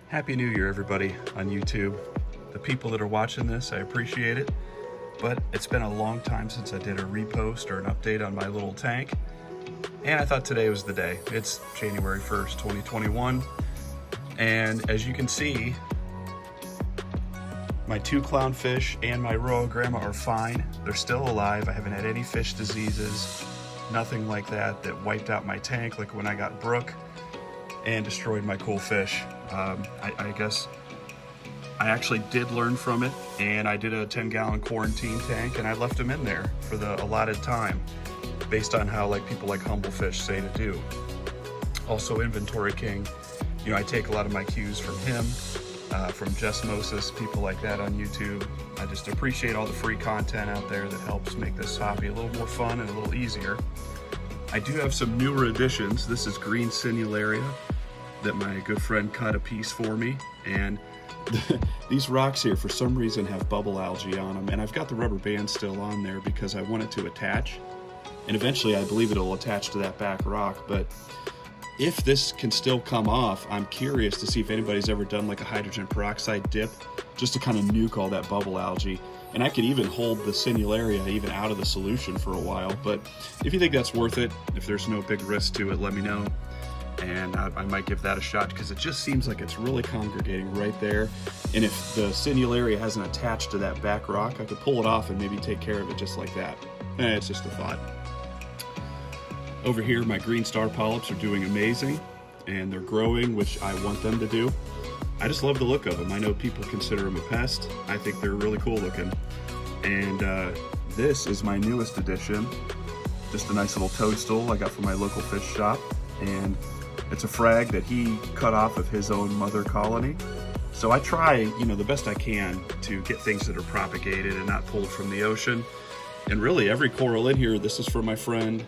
Happy New Year, everybody on YouTube. The people that are watching this, I appreciate it, but it's been a long time since I did a repost or an update on my little tank, and I thought today was the day. It's January 1st, 2021, and as you can see, my two clownfish and my royal grandma are fine. They're still alive. I haven't had any fish diseases, nothing like that wiped out my tank like when I got Brooke and destroyed my cool fish. I guess I actually did learn from it, and I did a 10-gallon quarantine tank, and I left them in there for the allotted time based on how people like Humble Fish say to do. Also, Inventory King, I take a lot of my cues from him, from Jesmosis, people like that on YouTube. I just appreciate all the free content out there that helps make this hobby a little more fun and a little easier. I do have some newer additions. This is green Sinularia that my good friend cut a piece for me, and these rocks here for some reason have bubble algae on them, and I've got the rubber band still on there because I want it to attach, and eventually I believe it'll attach to that back rock. But if this can still come off, I'm curious to see if anybody's ever done like a hydrogen peroxide dip just to kind of nuke all that bubble algae. And I could even hold the Sinularia even out of the solution for a while. But if you think that's worth it, if there's no big risk to it, let me know. And I might give that a shot because it just seems like it's really congregating right there. And if the Sinularia hasn't attached to that back rock, I could pull it off and maybe take care of it just like that. It's just a thought. Over here, my green star polyps are doing amazing, and they're growing, which I want them to do. I just love the look of them. I know people consider them a pest. I think they're really cool looking. And this is my newest addition. Just a nice little toadstool I got from my local fish shop. And it's a frag that he cut off of his own mother colony. So I try, the best I can to get things that are propagated and not pulled from the ocean. And really every coral in here, this is for my friend.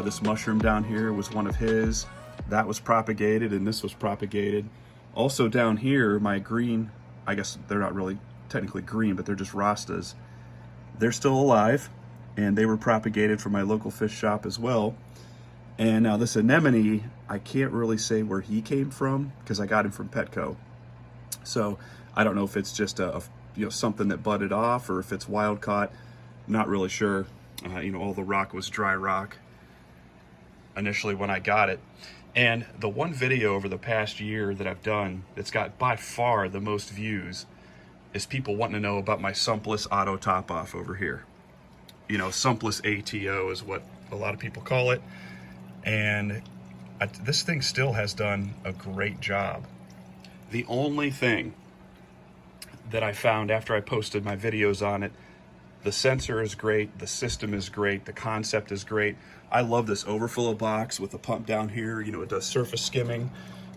This mushroom down here was one of his. That was propagated, and this was propagated. Also down here, my green, I guess they're not really technically green, but they're just Rastas. They're still alive, and they were propagated from my local fish shop as well. And now this anemone, I can't really say where he came from because I got him from Petco. So I don't know if it's just something that budded off or if it's wild caught. Not really sure. All the rock was dry rock initially when I got it. And the one video over the past year that I've done that's got by far the most views is people wanting to know about my Sumpless Auto Top Off over here. Sumpless ATO is what a lot of people call it. And this thing still has done a great job. The only thing that I found after I posted my videos on it, the sensor is great, the system is great, the concept is great. I love this overflow box with the pump down here. It does surface skimming,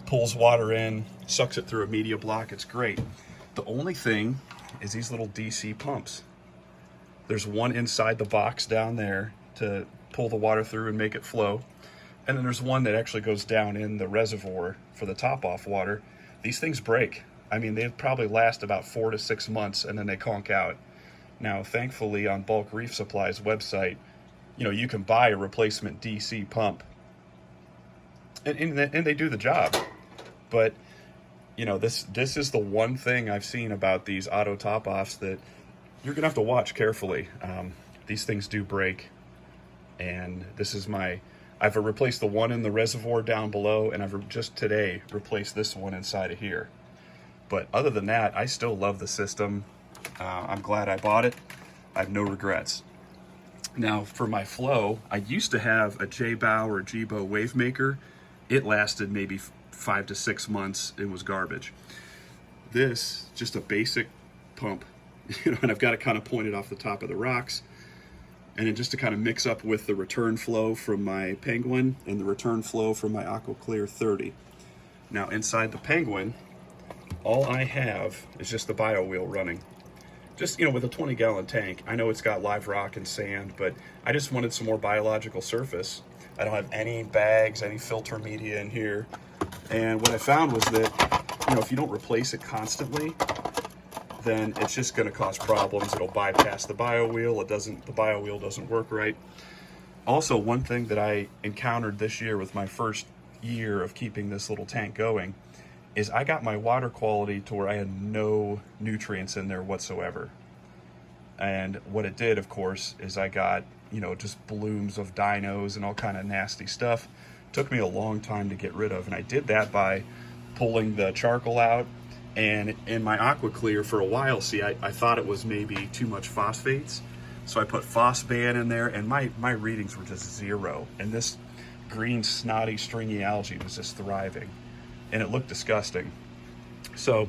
pulls water in, sucks it through a media block. It's great. The only thing is these little DC pumps. There's one inside the box down there to pull the water through and make it flow. And then there's one that actually goes down in the reservoir for the top off water. These things break. They probably last about 4 to 6 months and then they conk out. Now, thankfully, on Bulk Reef Supply's website, you can buy a replacement DC pump, and they do the job. But this is the one thing I've seen about these auto top offs that you're gonna have to watch carefully. These things do break, and this is I've replaced the one in the reservoir down below, and I've just today replaced this one inside of here. But other than that, I still love the system. I'm glad I bought it. I have no regrets. Now for my flow, I used to have a J-Bow or G-Bow wave maker. It lasted maybe 5 to 6 months. It was garbage. This, just a basic pump, and I've got it kind of pointed off the top of the rocks. And then just to kind of mix up with the return flow from my Penguin and the return flow from my Aqua Clear 30. Now inside the Penguin, all I have is just the bio wheel running. Just, with a 20-gallon tank, I know it's got live rock and sand, but I just wanted some more biological surface. I don't have any bags, any filter media in here. And what I found was that, if you don't replace it constantly, then it's just going to cause problems. It'll bypass the bio wheel. The bio wheel doesn't work right. Also, one thing that I encountered this year with my first year of keeping this little tank going is I got my water quality to where I had no nutrients in there whatsoever. And what it did, of course, is I got, you know, just blooms of dinos and all kind of nasty stuff. Took me a long time to get rid of, and I did that by pulling the charcoal out. And in my aqua clear for a while, see, I thought it was maybe too much phosphates, so I put Phosban in there, and my readings were just 0, and this green snotty stringy algae was just thriving, and it looked disgusting. So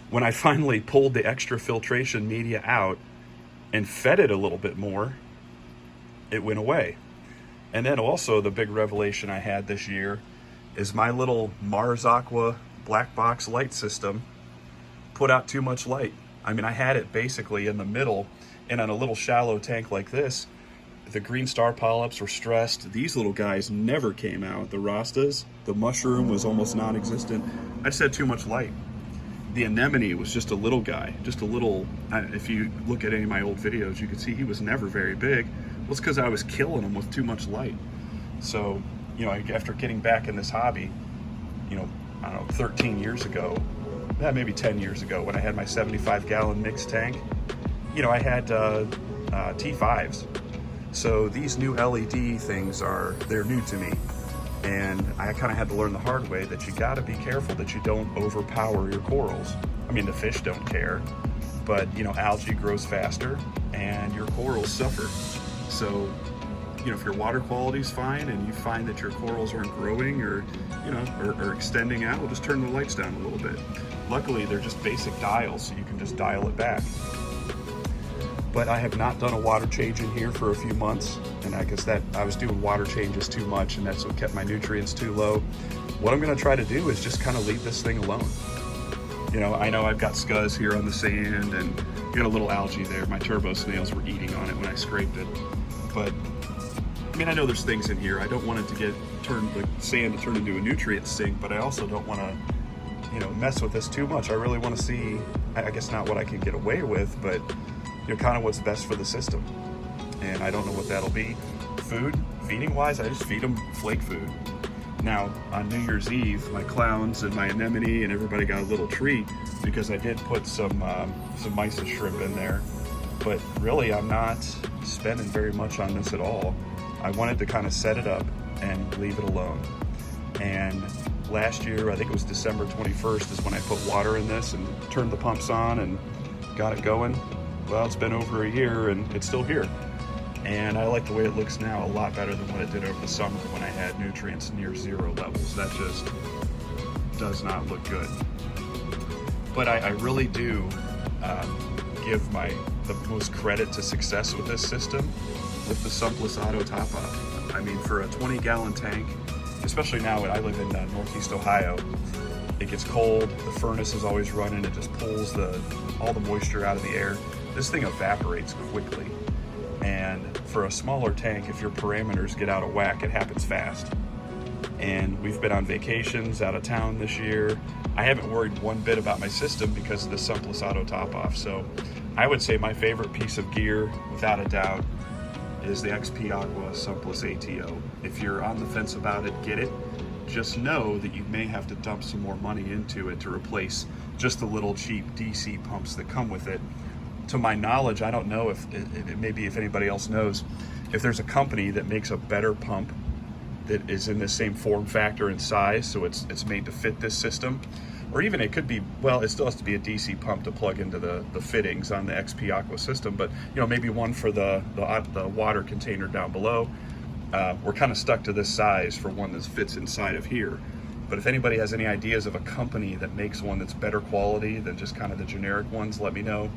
when I finally pulled the extra filtration media out and fed it a little bit more, it went away. And then also the big revelation I had this year is my little Mars Aqua black box light system put out too much light. I mean, I had it basically in the middle, and on a little shallow tank like this, the green star polyps were stressed. These little guys never came out. The Rastas, the mushroom was almost non-existent. I just had too much light. The anemone was just a little guy, just a little, if you look at any of my old videos, you can see he was never very big. Well, it's because I was killing him with too much light. So, you know, after getting back in this hobby, you know, I don't know, 13 years ago, maybe 10 years ago, when I had my 75-gallon mixed tank, you know, I had T5s. So these new LED things they're new to me. And I kind of had to learn the hard way that you got to be careful that you don't overpower your corals. I mean, the fish don't care, but, you know, algae grows faster and your corals suffer. So, you know, if your water quality is fine and you find that your corals aren't growing or, you know, or extending out, we'll just turn the lights down a little bit. Luckily, they're just basic dials, so you can just dial it back. But I have not done a water change in here for a few months, and I guess that I was doing water changes too much, and that's what kept my nutrients too low. What I'm going to try to do is just kind of leave this thing alone. You know I've got scuzz here on the sand, and got a little algae there. My turbo snails were eating on it when I scraped it. But I mean, I know there's things in here. I don't want it to the sand to turn into a nutrient sink, but I also don't want to, you know, mess with this too much. I really want to see, I guess not what I can get away with, but you know, kind of what's best for the system. And I don't know what that'll be. Food, feeding wise, I just feed them flake food. Now, on New Year's Eve, my clowns and my anemone and everybody got a little treat because I did put some mysis shrimp in there. But really, I'm not spending very much on this at all. I wanted to kind of set it up and leave it alone. And last year, I think it was December 21st, is when I put water in this and turned the pumps on and got it going. Well, it's been over a year and it's still here. And I like the way it looks now a lot better than what it did over the summer when I had nutrients near 0 levels. That just does not look good. But I really do give the most credit to success with this system with the Sumpless ATO top-up. I mean, for a 20-gallon tank, especially now when I live in Northeast Ohio, it gets cold, the furnace is always running, it just pulls all the moisture out of the air. This thing evaporates quickly. And for a smaller tank, if your parameters get out of whack, it happens fast. And we've been on vacations out of town this year. I haven't worried one bit about my system because of the Sumpless ATO top-off. So I would say my favorite piece of gear, without a doubt, is the XP Aqua Sumpless ATO. If you're on the fence about it, get it. Just know that you may have to dump some more money into it to replace just the little cheap DC pumps that come with it. To my knowledge, I don't know if maybe if anybody else knows, if there's a company that makes a better pump that is in the same form factor and size, so it's made to fit this system, or even it could be, well, it still has to be a DC pump to plug into the fittings on the XP Aqua system, but you know, maybe one for the water container down below. We're kind of stuck to this size for one that fits inside of here. But if anybody has any ideas of a company that makes one that's better quality than just kind of the generic ones, let me know.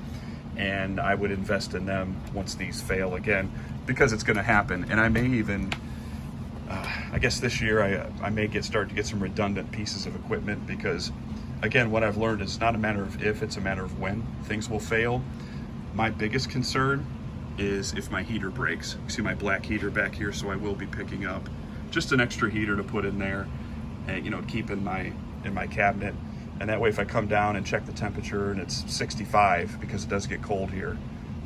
And I would invest in them once these fail again, because it's going to happen. And I may even, I guess this year I may start to get some redundant pieces of equipment, because again, what I've learned is not a matter of if, it's a matter of when things will fail. My biggest concern is if my heater breaks. You see my black heater back here, so I will be picking up just an extra heater to put in there and, you know, keep in my cabinet. And that way, if I come down and check the temperature and it's 65, because it does get cold here,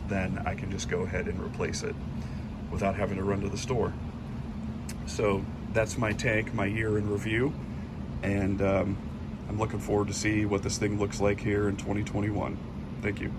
then I can just go ahead and replace it without having to run to the store. So that's my tank, my year in review. And I'm looking forward to see what this thing looks like here in 2021. Thank you.